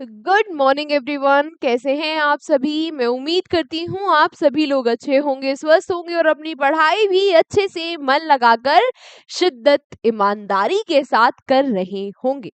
Good morning everyone, कैसे हैं आप सभी। मैं उम्मीद करती हूँ आप सभी लोग अच्छे होंगे, स्वस्थ होंगे और अपनी पढ़ाई भी अच्छे से मन लगाकर शिद्दत ईमानदारी के साथ कर रहे होंगे।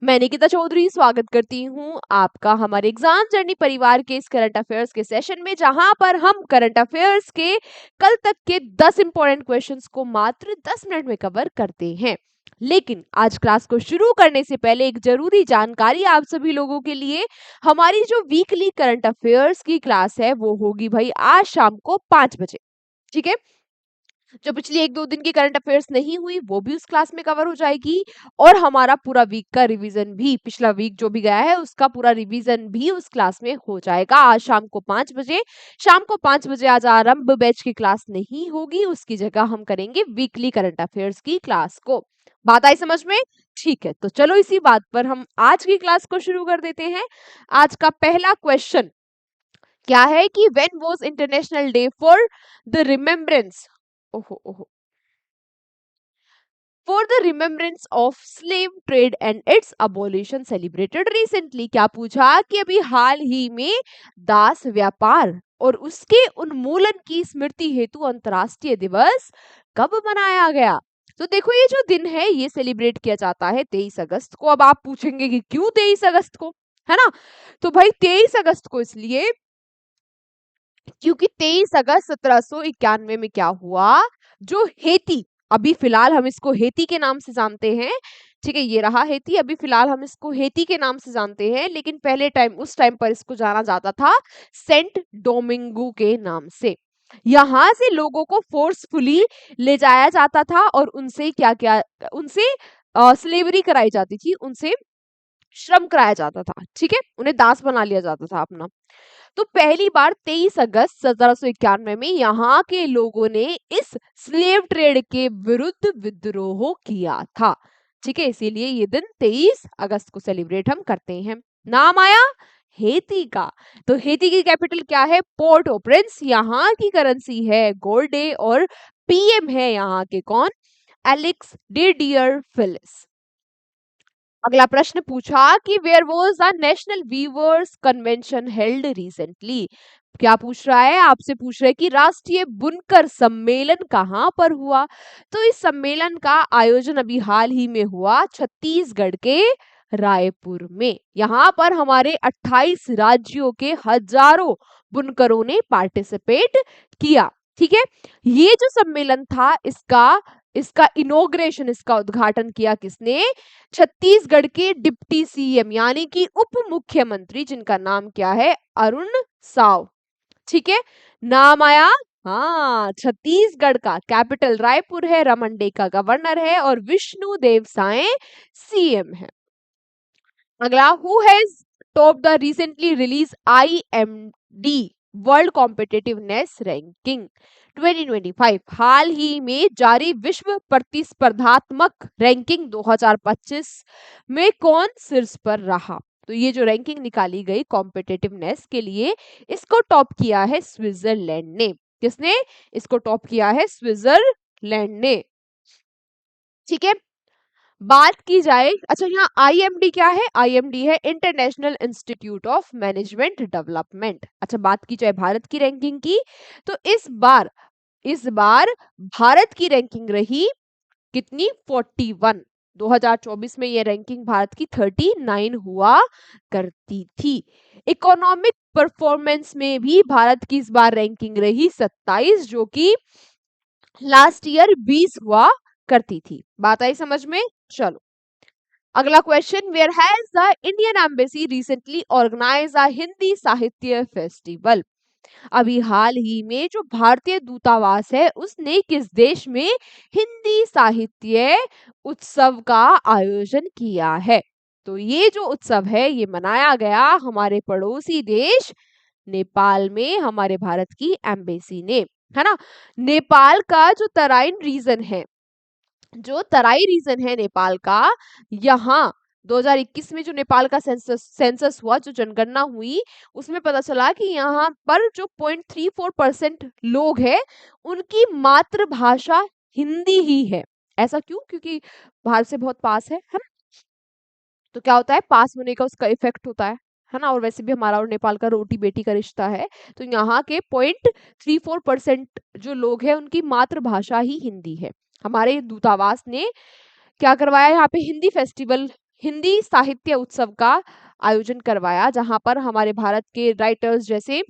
मैं निकिता चौधरी स्वागत करती हूँ आपका हमारे एग्जाम जर्नी परिवार के इस करंट अफेयर्स के सेशन में, जहां पर हम करंट अफेयर्स के कल तक के 10 इंपॉर्टेंट क्वेश्चंस को मात्र 10 मिनट में कवर करते हैं। लेकिन आज क्लास को शुरू करने से पहले एक जरूरी जानकारी आप सभी लोगों के लिए। हमारी जो वीकली करंट अफेयर्स की क्लास है वो होगी भाई आज शाम को 5 बजे। ठीक है, जो पिछली 1-2 दिन की करंट अफेयर्स नहीं हुई वो भी उस क्लास में कवर हो जाएगी, और हमारा पूरा वीक का रिवीजन भी, पिछला वीक जो भी गया है उसका पूरा रिवीजन भी उस क्लास में हो जाएगा आज शाम को 5 बजे। शाम को 5 बजे आज आरंभ बैच की क्लास नहीं होगी, उसकी जगह हम करेंगे वीकली करंट अफेयर्स की क्लास को। बात आई समझ में? ठीक है, तो चलो इसी बात पर हम आज की क्लास को शुरू कर देते हैं। आज का पहला क्वेश्चन क्या है कि when was international day the remembrance ओहो ओहो for the remembrance of slave trade and it's abolition celebrated recently. क्या पूछा कि अभी हाल ही में दास व्यापार और उसके उन्मूलन की स्मृति हेतु अंतर्राष्ट्रीय दिवस कब मनाया गया। तो देखो, ये जो दिन है ये सेलिब्रेट किया जाता है 23 अगस्त को। अब आप पूछेंगे कि क्यों 23 अगस्त को, है ना। तो भाई 23 अगस्त को इसलिए क्योंकि 23 अगस्त 1791 में क्या हुआ, जो हेती, अभी फिलहाल हम इसको हेती के नाम से जानते हैं। ठीक है, ये रहा हेती, अभी फिलहाल हम इसको हेती के नाम से जानते हैं, लेकिन पहले टाइम, उस टाइम पर इसको जाना जाता था सेंट डोमिंगो के नाम से। यहाँ से लोगों को फोर्सफुली ले जाया जाता था और उनसे क्या क्या, उनसे स्लेवरी कराई जाती थी, उनसे श्रम कराया जाता था। ठीक है, उन्हें दास बना लिया जाता था अपना। तो पहली बार 23 अगस्त 1791 में यहाँ के लोगों ने इस स्लेव ट्रेड के विरुद्ध विद्रोह किया था। ठीक है, इसीलिए ये दिन 23 अगस्त को सेलिब्रेट हम करते हैं। नाम आया हेती का। तो हेती की कैपिटल क्या है? पोर्ट ओ प्रिंस। यहाँ की करेंसी है गोल्डे और पीएम है यहाँ के कौन? एलेक्स डे डियर फिलिस। अगला प्रश्न पूछा कि where was the national weavers convention held recently. क्या पूछ रहा है? आपसे पूछ रहा है कि राष्ट्रीय बुनकर सम्मेलन कहाँ पर हुआ। तो इस सम्मेलन का आयोजन अभी हाल ही में हुआ छत्तीसगढ़ के रायपुर में। यहाँ पर हमारे 28 राज्यों के हजारों बुनकरों ने पार्टिसिपेट किया। ठीक है, ये जो सम्मेलन था इसका इसका इनॉग्रेशन, इसका उद्घाटन किया किसने? छत्तीसगढ़ के डिप्टी सीएम यानी कि उप मुख्यमंत्री, जिनका नाम क्या है? अरुण साव। ठीक है, नाम आया। हाँ, छत्तीसगढ़ का कैपिटल रायपुर है, रमन का गवर्नर है और विष्णु देव साय सीएम है। अगला, who has top the recently release IMD world competitiveness ranking 2025। हाल ही में जारी विश्व प्रतिस्पर्धात्मक रैंकिंग 2025 में कौन शीर्ष पर रहा। तो ये जो रैंकिंग निकाली गई कॉम्पिटिटिवनेस के लिए, इसको टॉप किया है स्विट्जरलैंड ने। किसने इसको टॉप किया है? स्विट्जरलैंड ने। ठीक है, बात की जाए, अच्छा यहाँ आईएमडी क्या है? आईएमडी है international institute of management development. अच्छा, बात की जाए भारत की रैंकिंग की, तो इस बार भारत की रैंकिंग रही कितनी? 41। 2024 में ये रैंकिंग भारत की 39 हुआ करती थी। इकोनॉमिक परफॉर्मेंस में भी भारत की इस बार रैंकिंग रही 27, जो कि लास्ट ईयर 20 हुआ करती थी। बात आई समझ में? चलो अगला question, where has the Indian embassy recently organize a Hindi Sahitya festival. अभी हाल ही में जो भारतीय दूतावास है उसने किस देश में हिंदी साहित्य उत्सव का आयोजन किया है। तो ये जो उत्सव है ये मनाया गया हमारे पड़ोसी देश नेपाल में, हमारे भारत की एम्बेसी ने, है ना। नेपाल का जो तराइन रीजन है, जो तराई रीजन है नेपाल का, यहाँ 2021 में जो नेपाल का सेंसस हुआ, जो जनगणना हुई, उसमें पता चला कि यहाँ पर जो 0.34% लोग हैं उनकी मातृभाषा हिंदी ही है। ऐसा क्यों? क्योंकि भारत से बहुत पास है ना। तो क्या होता है, पास होने का उसका इफेक्ट होता है ना। और वैसे भी हमारा और नेपाल का रोटी बेटी का रिश्ता है, तो यहाँ के 0.34% जो लोग हैं उनकी मातृभाषा ही हिंदी है। हमारे दूतावास ने क्या करवाया, यहाँ पे हिंदी फेस्टिवल, हिंदी साहित्य उत्सव का आयोजन करवाया, जहां पर हमारे भारत के राइटर्स जैसे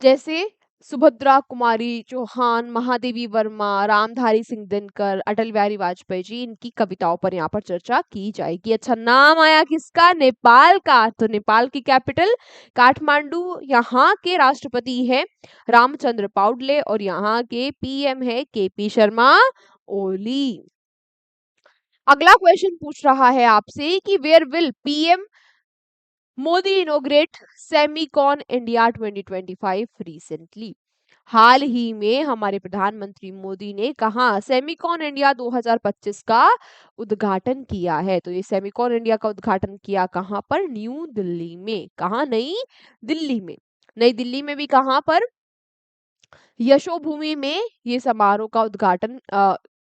जैसे सुभद्रा कुमारी चौहान, महादेवी वर्मा, रामधारी सिंह दिनकर, अटल बिहारी वाजपेयी जी, इनकी कविताओं पर यहाँ पर चर्चा की जाएगी। अच्छा, नाम आया किसका, नेपाल का। तो नेपाल की कैपिटल काठमांडू, यहाँ के राष्ट्रपति है रामचंद्र पौडले और यहाँ के पीएम है केपी शर्मा ओली। अगला क्वेश्चन पूछ रहा है आपसे कि where will PM Modi inaugurate Semicon India 2025 recently. हाल ही में हमारे प्रधानमंत्री मोदी ने कहा सेमीकॉन इंडिया 2025 का उद्घाटन किया है। तो ये सेमीकॉन इंडिया का उद्घाटन किया कहाँ पर, न्यू दिल्ली में। कहाँ, नई दिल्ली में। नई दिल्ली में भी कहाँ पर, यशोभूमि में ये समारोह का उद्घाटन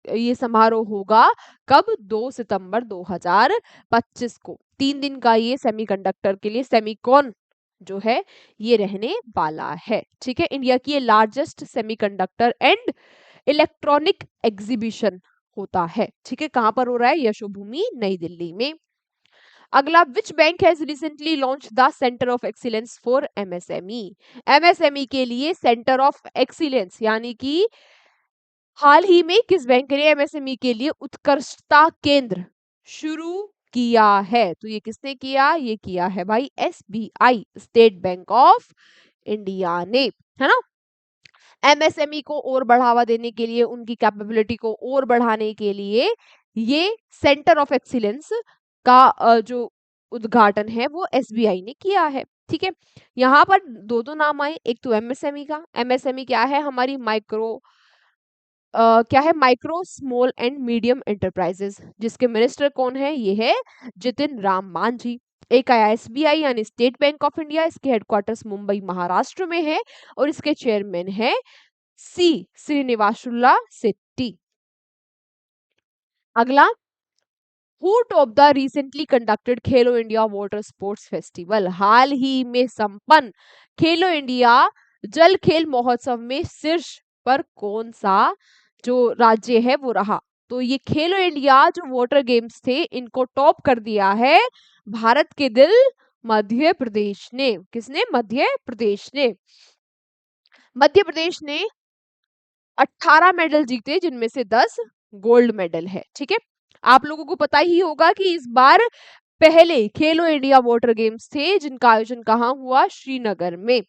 ये समारोह होगा कब, 2 सितंबर 2025 को। 3 दिन का ये सेमीकंडक्टर के लिए सेमीकॉन जो है ये रहने वाला है। ठीक है, इंडिया की ये largest semiconductor and electronic exhibition होता है। ठीक है, कहां पर हो रहा है, यशोभूमि नई दिल्ली में। अगला, which bank has recently launch the centre of excellence for MSME. MSME के लिए सेंटर ऑफ एक्सीलेंस यानी कि हाल ही में किस बैंक ने एमएसएमई के लिए उत्कृष्टता केंद्र शुरू किया है। तो ये किसने किया, ये किया है भाई SBI, state bank of India ने, है ना। एमएसएमई को और बढ़ावा देने के लिए, उनकी कैपेबिलिटी को और बढ़ाने के लिए ये सेंटर ऑफ एक्सीलेंस का जो उद्घाटन है वो एसबीआई ने किया है। ठीक है, यहाँ पर दो दो नाम आए, एक तो एमएसएमई का। एमएसएमई क्या है, हमारी क्या है, micro small and medium enterprises, जिसके मिनिस्टर कौन है, ये है जितिन राम मांझी। एक आया एसबीआई यानी स्टेट बैंक ऑफ इंडिया, इसके हेडक्वार्टर्स मुंबई महाराष्ट्र में है और इसके चेयरमैन है सी श्रीनिवासुल्ला शेट्टी। अगला, who top the recently conducted Khelo India water sports festival. हाल ही में संपन्न खेलो इंडिया जल खेल महोत्सव में शीर्ष पर कौन सा जो राज्य है वो रहा। तो ये खेलो इंडिया जो वाटर गेम्स थे इनको टॉप कर दिया है भारत के दिल मध्य प्रदेश ने। किसने, मध्य प्रदेश ने। मध्य प्रदेश ने 18 मेडल जीते, जिनमें से 10 गोल्ड मेडल है। ठीक है, आप लोगों को पता ही होगा कि इस बार पहले खेलो इंडिया वाटर गेम्स थे जिनका आयोजन कहाँ हुआ, श्रीनगर में।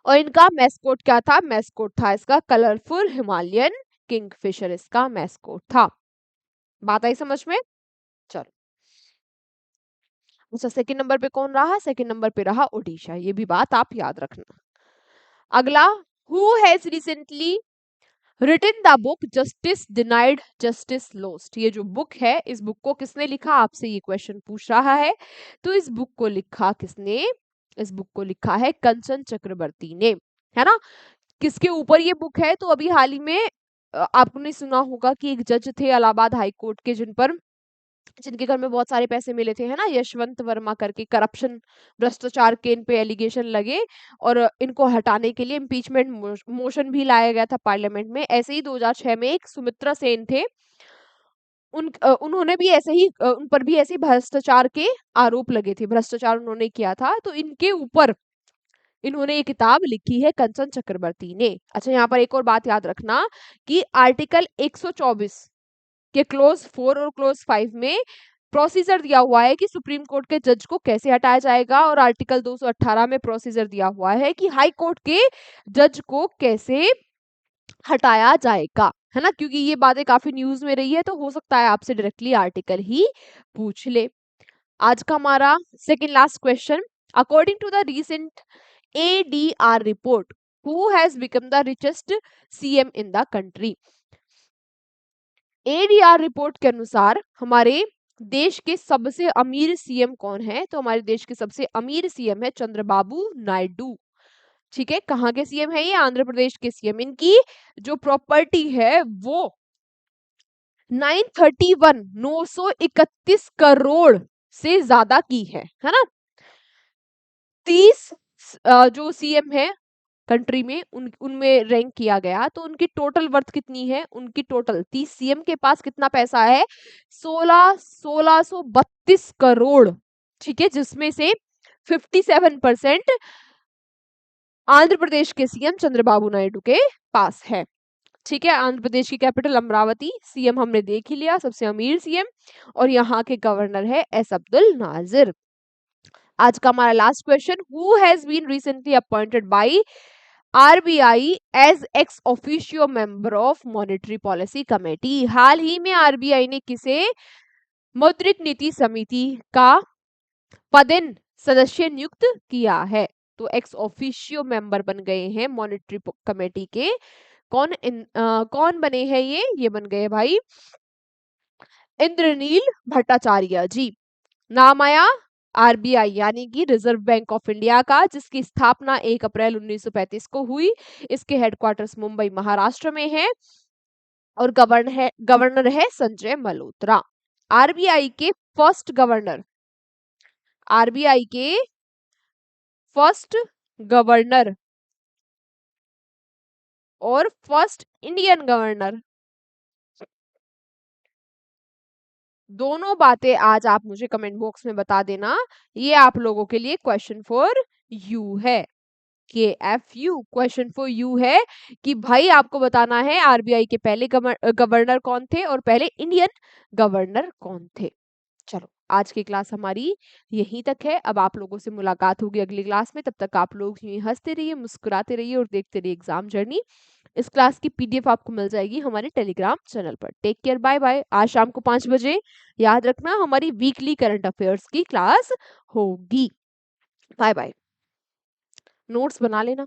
और इनका मैस्कोट क्या था, मैस्कोट था इसका कलरफुल हिमालयन किंगफिशर, इसका मैस्कोट था। बात आई समझ में, चलो। अच्छा, सेकंड नंबर पे कौन रहा, सेकंड नंबर पे रहा ओडिशा, ये भी बात आप याद रखना। अगला, who has recently written the book justice denied justice lost. ये जो बुक है, इस बुक को किसने लिखा, आपसे ये क्वेश्चन पूछ रहा है। तो इस बुक को लिखा किसने, इस बुक को लिखा है कंचन चक्रवर्ती ने, है ना। किसके ऊपर ये बुक है, तो अभी हाल ही में आपने सुना होगा कि एक जज थे इलाहाबाद हाई कोर्ट के, जिनके घर में बहुत सारे पैसे मिले थे, है ना, यशवंत वर्मा करके, करप्शन भ्रष्टाचार के इन पे एलिगेशन लगे और इनको हटाने के लिए इम्पीचमेंट मोशन भी लाया गया था पार्लियामेंट में। ऐसे ही 2006 में एक सुमित्रा सेन थे, उन्होंने भी ऐसे ही उन पर भी ऐसे भ्रष्टाचार के आरोप लगे थे, भ्रष्टाचार उन्होंने किया था, तो इनके ऊपर इन्होंने ये किताब लिखी है कंचन चक्रवर्ती ने। अच्छा, यहाँ पर एक और बात याद रखना कि आर्टिकल 124 के क्लोज 4 और क्लोज 5 में प्रोसीजर दिया हुआ है कि सुप्रीम कोर्ट के जज को कैसे हटाया जाएगा, और आर्टिकल 218 में प्रोसीजर दिया हुआ है कि हाई कोर्ट के जज को कैसे हटाया जाएगा, है ना। क्योंकि ये बातें काफी न्यूज में रही है, तो हो सकता है आपसे डायरेक्टली आर्टिकल ही पूछ ले। आज का हमारा second last question, according to the recent ADR report, who has become the richest CM in the country. ADR report के अनुसार हमारे देश के सबसे अमीर सीएम कौन है, तो हमारे देश के सबसे अमीर सीएम है चंद्रबाबू नायडू। ठीक है, कहाँ के सीएम है ये, आंध्र प्रदेश के सीएम। इनकी जो प्रॉपर्टी है वो 931 करोड़ से ज्यादा की है ना। 30 जो सीएम है कंट्री में उनमें रैंक किया गया, तो उनकी टोटल वर्थ कितनी है, उनकी टोटल 30 सीएम के पास कितना पैसा है, 1632 करोड़। ठीक है, जिसमें से 57% आंध्र प्रदेश के सीएम चंद्रबाबू नायडू के पास है। ठीक है, आंध्र प्रदेश की कैपिटल अमरावती, सीएम हमने देख ही लिया, सबसे अमीर सीएम, और यहाँ के गवर्नर है एस अब्दुल नाजिर। आज का हमारा last question, who has been recently appointed by RBI as ex officio member of monetary policy committee. हाल ही में आरबीआई ने किसे मौद्रिक नीति समिति का पदेन सदस्य नियुक्त किया है? तो एक्स ऑफिशियो मेंबर बन गए हैं मॉनेटरी कमेटी के। कौन बने हैं ये बन गए भाई इंद्रनील भट्टाचार्य जी। नाम आया आरबीआई यानी कि रिजर्व बैंक ऑफ इंडिया का, जिसकी स्थापना 1 अप्रैल 1935 को हुई। इसके हेडक्वार्टर्स मुंबई महाराष्ट्र में है और गवर्नर है संजय मल्होत्रा। आरबीआई के फर्स्ट गवर्नर, आरबीआई के फर्स्ट गवर्नर और फर्स्ट इंडियन गवर्नर, दोनों बातें आज आप मुझे कमेंट बॉक्स में बता देना। ये आप लोगों के लिए क्वेश्चन फॉर यू है, KFU क्वेश्चन फॉर यू है कि भाई आपको बताना है आरबीआई के पहले गवर्नर कौन थे और पहले इंडियन गवर्नर कौन थे। चलो, आज की क्लास हमारी यहीं तक है। अब आप लोगों से मुलाकात होगी अगली क्लास में। तब तक आप लोग यूं हंसते रहिए, मुस्कुराते रहिए और देखते रहिए एग्जाम जर्नी। इस क्लास की पीडीएफ आपको मिल जाएगी हमारे टेलीग्राम चैनल पर। Take care, bye bye. आज शाम को 5 बजे याद रखना हमारी वीकली करंट अफेयर्स की क्लास होगी। Bye bye. नोट्स बना लेना।